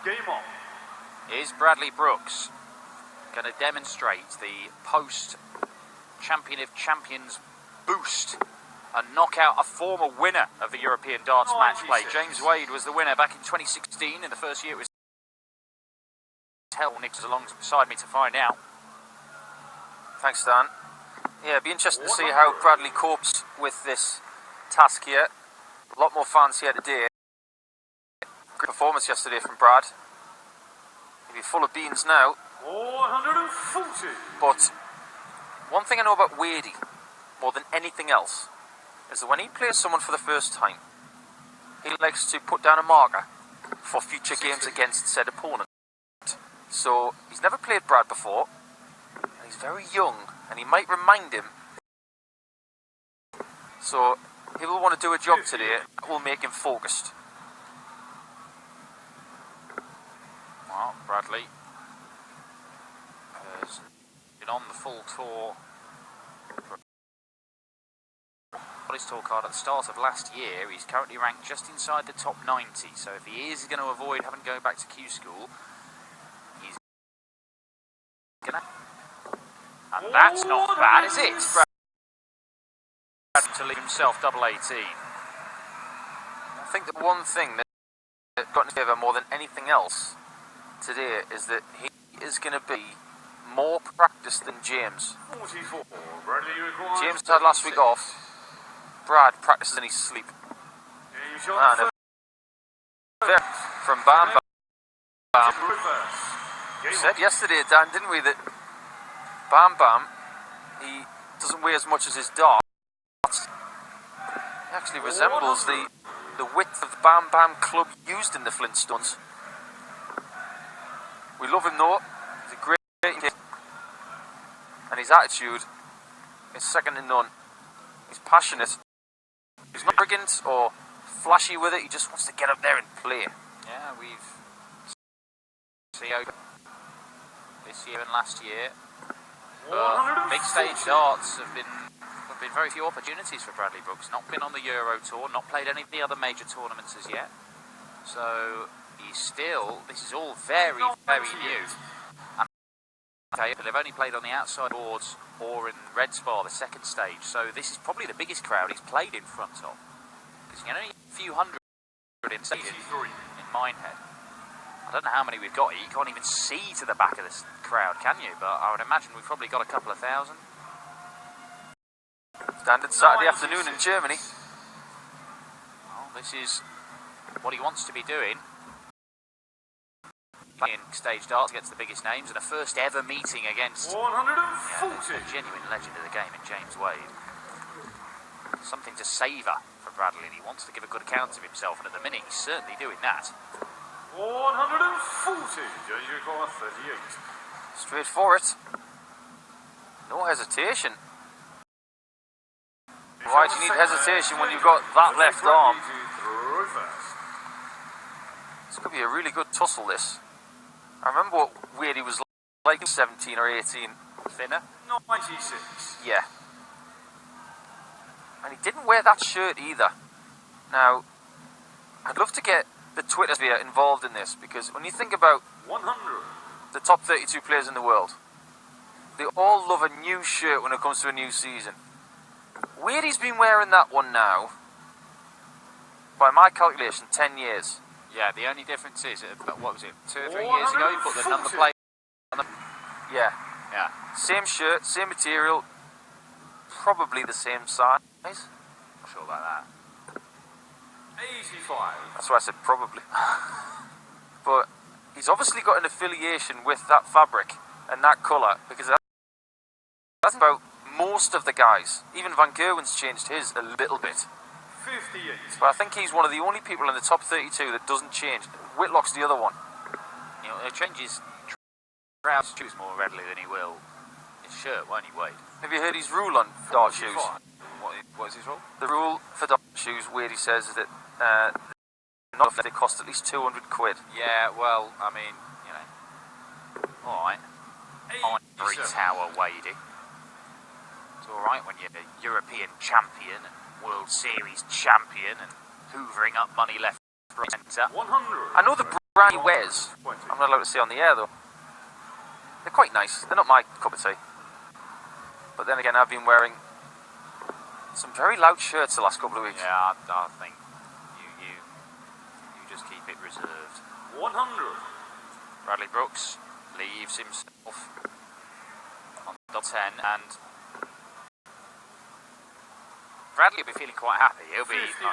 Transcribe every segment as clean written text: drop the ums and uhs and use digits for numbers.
Game on. Is Bradley Brooks going to demonstrate the post-Champion of Champions boost and knock out a former winner of the European Darts match play? James Wade was the winner back in 2016. In the first year it was held. Nick's alongside me to find out. Thanks, Dan. Yeah, it'd be interesting to see how Bradley copes with this task here. A lot more fans here today. Great performance yesterday from Brad. He'll be full of beans now. 440. But one thing I know about Wadey, more than anything else, is that when he plays someone for the first time, he likes to put down a marker for future games against said opponent. So he's never played Brad before, and he's very young, and he might remind him. So he will want to do a job today that will make him focused. Well, Bradley has been on the full tour. On his tour card at the start of last year, he's currently ranked just inside the top 90. So if he is going to avoid having to go back to Q school, he's gonna. And that's not bad, is it? Brad to leave himself double 18. I think the one thing that got in favour more than anything else today is that he is going to be more practiced than James. 44. James had last week off. Brad practices in his sleep. And from Bam Bam. We said yesterday, Dan, didn't we, that Bam Bam, he doesn't weigh as much as his darts. He actually resembles the width of the Bam Bam club used in the Flintstones. We love him though. He's a great kid. And his attitude is second to none. He's passionate. He's not arrogant or flashy with it. He just wants to get up there and play. Yeah, we've seen this year and last year. But big stage darts have been very few opportunities for Bradley Brooks. Not been on the Euro Tour, not played any of the other major tournaments as yet. So he's still, this is all very, very new. And they've only played on the outside boards or in Red Spa, the second stage. So this is probably the biggest crowd he's played in front of. Because you can only a few hundred in Minehead. I don't know how many we've got. You can't even see to the back of this crowd, can you? But I would imagine we've probably got a couple of thousand. Standard Saturday afternoon in Germany. Well, this is what he wants to be doing. Playing stage darts against the biggest names and a first ever meeting against a genuine legend of the game in James Wade. Something to savour for Bradley, and he wants to give a good account of himself, and at the minute he's certainly doing that. 140, James requires 38. Straight for it. No hesitation. Why do you need hesitation when you've got that left arm? This could be a really good tussle, this. I remember what Wadey was like 17 or 18. Thinner? 96. Yeah. And he didn't wear that shirt either. Now, I'd love to get the Twitter sphere involved in this, because when you think about 100, the top 32 players in the world, they all love a new shirt when it comes to a new season. Wadey's been wearing that one now, by my calculation, 10 years. Yeah, the only difference is, what was it, 2 or 3 years ago, he put the number plate on the... Yeah. Yeah. Same shirt, same material, probably the same size. Not sure about that. 85. That's why I said probably. But he's obviously got an affiliation with that fabric and that colour, because that's about most of the guys. Even Van Gerwen's changed his a little bit. 58. But I think he's one of the only people in the top 32 that doesn't change. Whitlock's the other one. You know, he'll change his trousers shoes more readily than he will his shirt, won't he, Wade? Have you heard his rule on dart shoes? What is his rule? The rule for dart shoes, Wadey says, is that they cost at least 200 quid. Yeah, well, I mean, you know, alright. Ivory Tower, Wadey. It's alright when you're the European champion and World Series champion and hoovering up money left, right, centre. 100. I know the brand he wears, I'm not allowed to say on the air though. They're quite nice. They're not my cup of tea. But then again, I've been wearing some very loud shirts the last couple of weeks. Yeah, I think you just keep it reserved. 100. Bradley Brooks leaves himself on the 10, and Bradley will be feeling quite happy. He'll be, 59.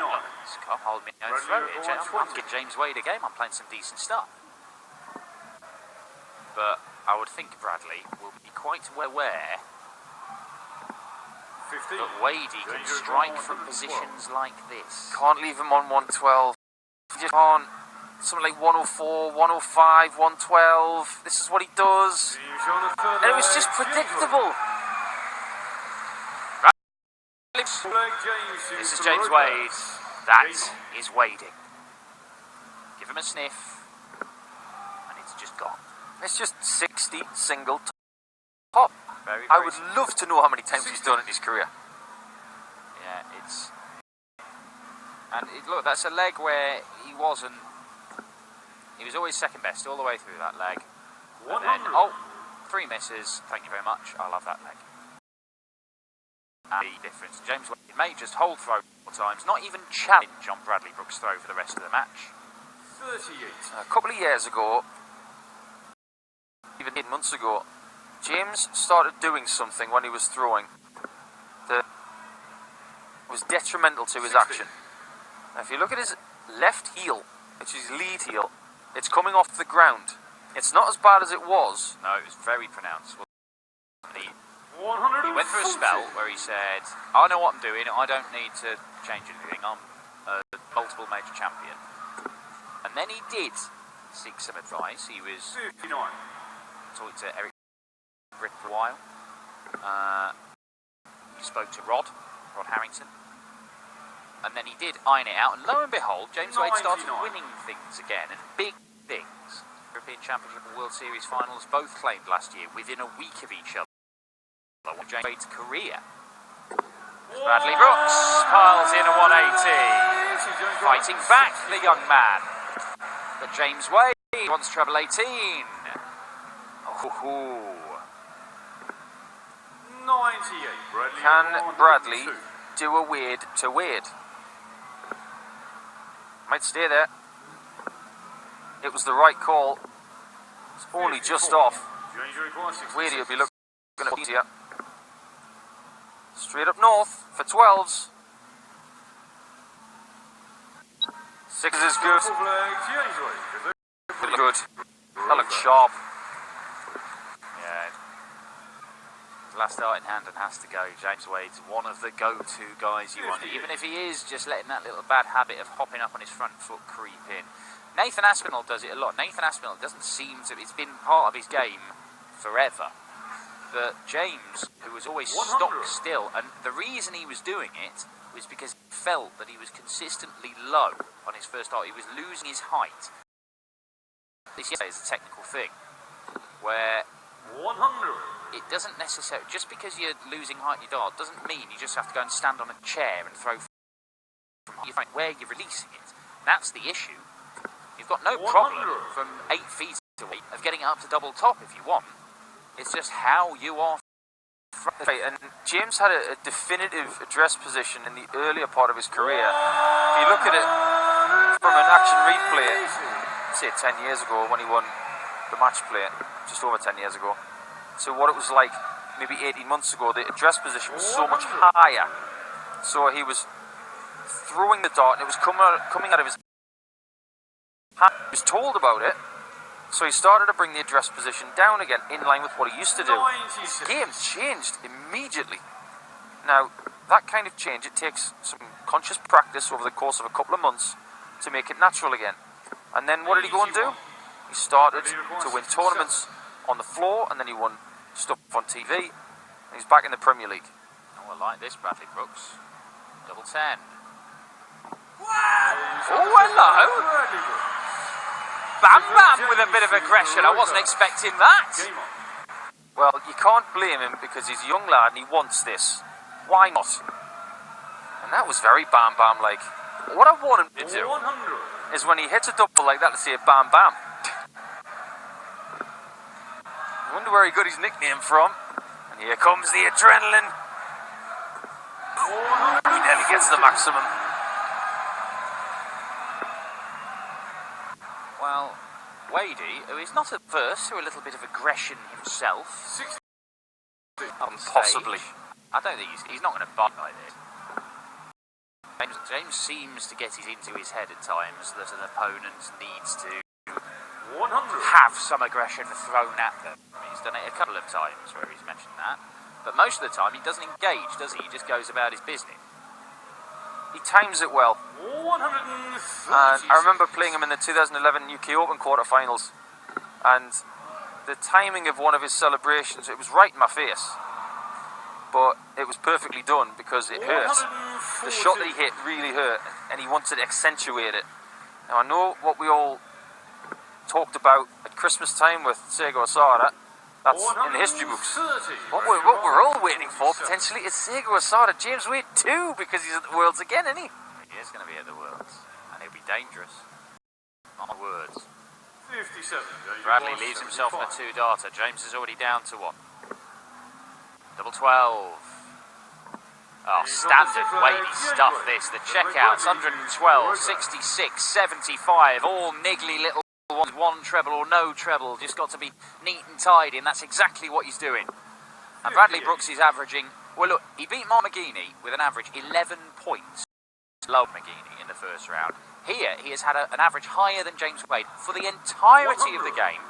Come hold me, no throw it. I'm giving James Wade a game. I'm playing some decent stuff. But I would think Bradley will be quite well aware 50. that Wadey can strike from positions like this. Can't leave him on 112. You just can't. Something like 104, 105, 112. This is what he does. And it was just predictable. This is James Wade. That is wading. Give him a sniff, and it's just gone. It's just 60 single top. Very, I would love to know how many times he's done it in his career. Yeah, it's... And look, that's a leg where he wasn't... He was always second best all the way through that leg. And then, 3 misses. Thank you very much. I love that leg. And the difference. James Wade may just hold throw 4 times, not even challenge on Bradley Brooks' throw for the rest of the match. 38. A couple of years ago, even 8 months ago, James started doing something when he was throwing that was detrimental to his action. Now, if you look at his left heel, which is his lead heel, it's coming off the ground. It's not as bad as it was. No, it was very pronounced. He 140. went through a spell where he said, I know what I'm doing, I don't need to change anything, I'm a multiple major champion. And then he did seek some advice. He was 59. talking to Eric Britt for a while. He spoke to Rod Harrington. And then he did iron it out, and lo and behold, James Wade started 99. winning things again, and big things. European Championship and World Series finals, both claimed last year, within a week of each other. James Wade's career. Bradley Brooks piles in a 180. Fighting back, the young man. But James Wade wants treble 18. Oh. 98. Can Bradley do a Wade to Wade? Might stay there. It was the right call. It's only just off. Wade will be looking at easier. Straight up north for 12s. 6 is good. Good. That looked sharp. Yeah. Last start in hand and has to go. James Wade's one of the go-to guys you want. Even if he is just letting that little bad habit of hopping up on his front foot creep in. Nathan Aspinall does it a lot. Nathan Aspinall doesn't seem to... It's been part of his game forever. But James, who was always stock still, and the reason he was doing it was because he felt that he was consistently low on his first start. He was losing his height. This is a technical thing, where 100. it doesn't necessarily... Just because you're losing height in your dart doesn't mean you just have to go and stand on a chair and throw from where you're releasing it. That's the issue. You've got no problem from 8 feet away of getting it up to double top if you want. It's just how you are. Right, and James had a definitive address position in the earlier part of his career. If you look at it from an action replay, say 10 years ago when he won the match play, just over 10 years ago. So what it was like maybe 18 months ago, the address position was so much higher. So he was throwing the dart and it was coming out of his hand. He was told about it. So he started to bring the address position down again, in line with what he used to do. His game changed immediately. Now, that kind of change, it takes some conscious practice over the course of a couple of months to make it natural again. And then what did he go and do? He started to win tournaments on the floor, and then he won stuff on TV, and he's back in the Premier League. Oh, I like this, Bradley Brooks. Double 10. Oh, hello! Bam Bam with a bit of aggression. I wasn't expecting that. Well, you can't blame him because he's a young lad and he wants this. Why not? And that was very Bam Bam like. What I want him to do is when he hits a double like that to say bam bam. I wonder where he got his nickname from. And here comes the adrenaline. He nearly gets the maximum. Well, Wadey, who is not averse to a little bit of aggression himself, Possibly. I don't think he's not going to bite like this. James seems to get it into his head at times that an opponent needs to 100. have some aggression thrown at them. I mean, he's done it a couple of times where he's mentioned that. But most of the time he doesn't engage, does he? He just goes about his business. He times it well. 130. And I remember playing him in the 2011 UK Open quarterfinals. And the timing of one of his celebrations, it was right in my face. But it was perfectly done because it hurt. The shot that he hit really hurt, and he wanted to accentuate it. Now I know what we all talked about at Christmas time with Seigo Asada. That's in the history books. What we're all waiting for potentially is Seigo Asada, James Wade too, because he's at the Worlds again, isn't he? He is going to be at the Worlds, and he'll be dangerous. My words. 57. Bradley leaves himself in a two-darter. James is already down to one. Double 12. Oh, standard weighty stuff this. The checkouts, 112, 66, 75, all niggly little ones, one treble or no treble. Just got to be neat and tidy, and that's exactly what he's doing. And Bradley Brooks is averaging, well look, he beat Mark McGeaney with an average 11 points. Low McGeaney in the first round. Here, he has had an average higher than James Wade for the entirety of the game.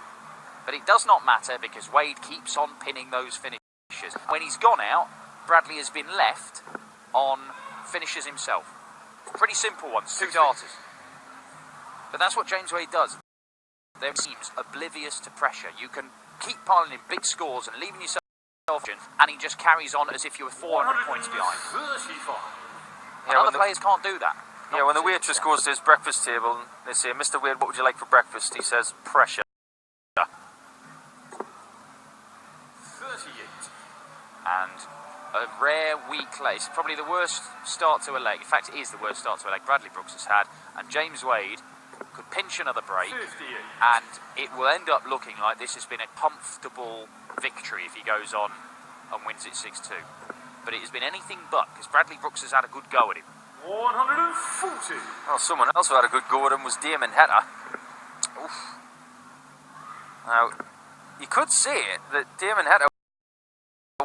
But it does not matter because Wade keeps on pinning those finishes. When he's gone out, Bradley has been left on finishes himself. Pretty simple ones, two darters. But that's what James Wade does. There seems oblivious to pressure. You can keep piling in big scores and leaving yourself and he just carries on as if you were 400 points behind. 35. And other players can't do that. Yeah, when the waitress goes to his breakfast table and they say, Mr. Wade, what would you like for breakfast? He says, pressure. 38. And a rare weak lace, probably the worst start to a leg. In fact, it is the worst start to a leg Bradley Brooks has had. And James Wade could pinch another break, 58. and it will end up looking like this has been a comfortable victory if he goes on and wins it 6-2. But it has been anything but, because Bradley Brooks has had a good go at him. 140. Well, someone else who had a good go at him was Damon Heta. Oof. Now, you could say that Damon Heta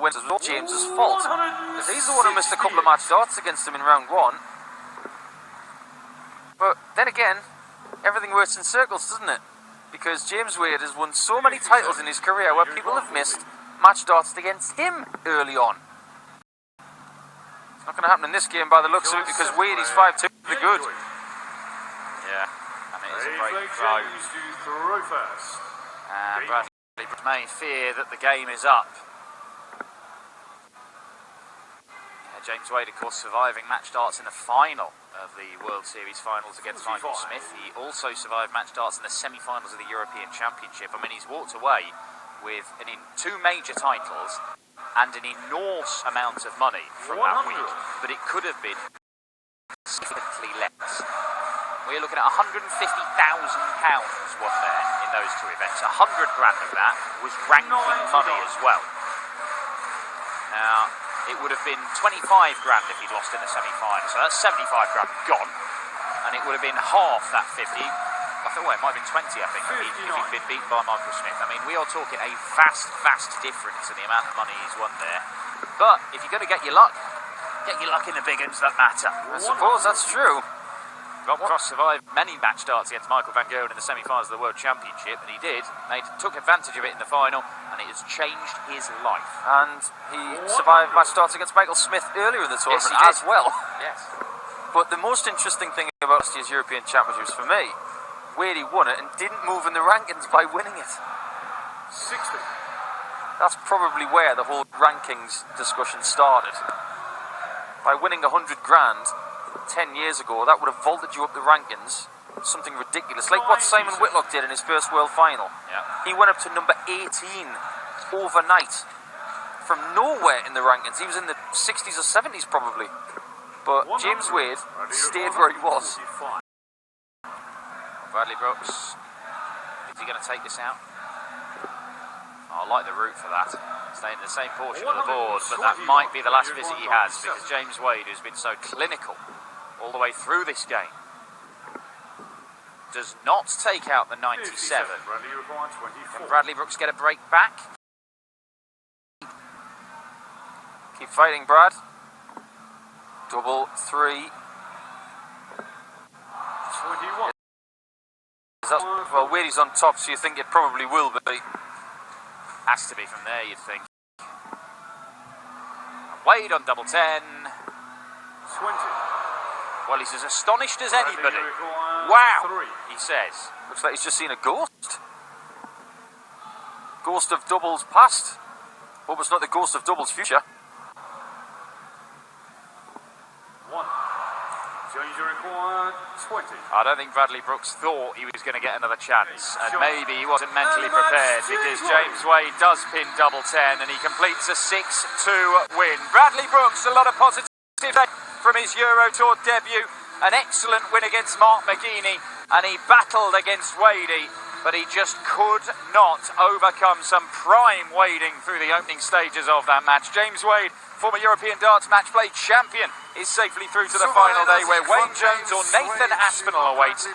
wins as well James's fault. Because he's the one who missed a couple of match darts against him in round one. But then again, everything works in circles, doesn't it? Because James Wade has won so many titles in his career where people have missed match darts against him early on. It's not going to happen in this game by the looks of it because Wade is 5-2 for the good. Yeah, and it is a great throw. And Bradley may fear that the game is up. Yeah, James Wade, of course, surviving match darts in the final of the World Series finals against Michael Smith. He also survived match darts in the semi-finals of the European Championship. I mean, he's walked away with two major titles and an enormous amount of money from that week, but it could have been significantly less. We're looking at £150,000 won there in those two events. 100 grand of that was ranking money as well. Now, it would have been 25 grand if he'd lost in the semi-final, so that's 75 grand gone, and it would have been half that 50. I thought, well, it might have been 20, I think, if he'd been beaten by Michael Smith. I mean, we are talking a vast, vast difference in the amount of money he's won there. But if you're going to get your luck in the big uns that matter. I suppose that's true. Rob Cross survived many match darts against Michael Van Gerwen in the semi-finals of the World Championship, and he did. Took advantage of it in the final, and it has changed his life. And he survived match darts against Michael Smith earlier in the tournament as well. Yes. But the most interesting thing about last year's European Championships for me, Wade won it and didn't move in the rankings by winning it. 60. That's probably where the whole rankings discussion started. By winning 100 grand 10 years ago, that would have vaulted you up the rankings, something ridiculous, like what Simon Whitlock did in his first World Final. Yeah. He went up to number 18 overnight, from nowhere in the rankings. He was in the 60s or 70s probably, but James Wade stayed where he was. Bradley Brooks, is he going to take this out? Oh, I like the route for that. Staying in the same portion of the board, but that might be the last visit he has because James Wade, who's been so clinical all the way through this game, does not take out the 97. Bradley required 24. Can Bradley Brooks get a break back? Keep fighting, Brad. Double 3. 21. Well, Wadey's on top, so you think it probably will be. Has to be from there, you'd think. Wade on double 10. 20. Well, he's as astonished as Bradley anybody. required Wow, 3. he says. Looks like he's just seen a ghost. Ghost of doubles past. Hope it's not the ghost of doubles future. 1. James required 20. I don't think Bradley Brooks thought he was going to get another chance, and maybe he wasn't mentally prepared because James Wade does pin double 10 and he completes a 6-2 win. Bradley Brooks, a lot of positive from his Euro Tour debut, an excellent win against Mark McGeaney, and he battled against Wadey, but he just could not overcome some prime wading through the opening stages of that match. James Wade, former European darts match play champion, is safely through to the final day where Wayne Jones or Nathan Aspinall awaits.